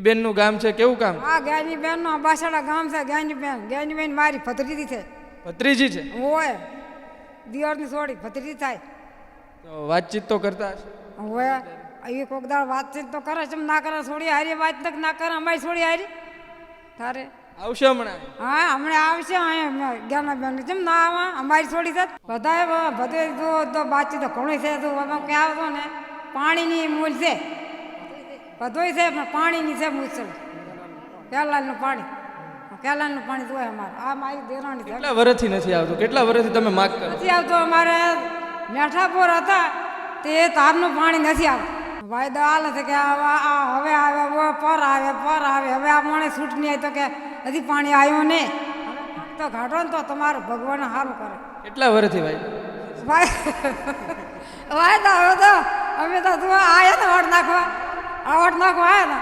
બેન નું ગામ છે, કેવું કામ? આ જ્ઞાની બેન નો બાસડા ગામ છે. જ્ઞાની બેન મારી ભત્રીજી છે. ભત્રીજી છે? હોય દિવાળની છોડી ભત્રીજી થાય. તો વાતચીત તો કરતા હશે? હોય એ કોક દાળ વાતચીત તો કરે છે, ના કરે છોડી હારી વાત ના કરે અમારી છોડી હારી તારે આવશે હમણાં? હા હમણાં આવશે. અહીંયા જ્ઞાના બેન કેમ ના આવા અમારી છોડી છે. બધા બધે તો બાતચીત તો ઘણું છે. તું ક્યાં આવતો ને પાણીની મૂલ છે બધુંય છે, પણ પાણીની છે મુશ્કેલ. કેલાલનું પાણી કેલાલનું પાણી જોઈએ અમારે. આ મારી દેરાણી છે. કેટલા વર્ષથી નથી આવતું? કેટલા વર્ષથી તમે માગ કરો? નથી આવતો. અમારે મેઠાપોર હતા તે તારનું પાણી નથી આવતું. વાયદો હાલે છે કે હવે આવે પર આવે. હવે આ માણે છૂટણી આવી તો કે હજી પાણી આવ્યો ને તો ઘાટો ને તો તમારું ભગવાન સારું કરે. કેટલા વર્ષથી ભાઈ? વાયદા હવે તો અમે તો તું આયા ને વોટ નાખવા આવ્યા ને.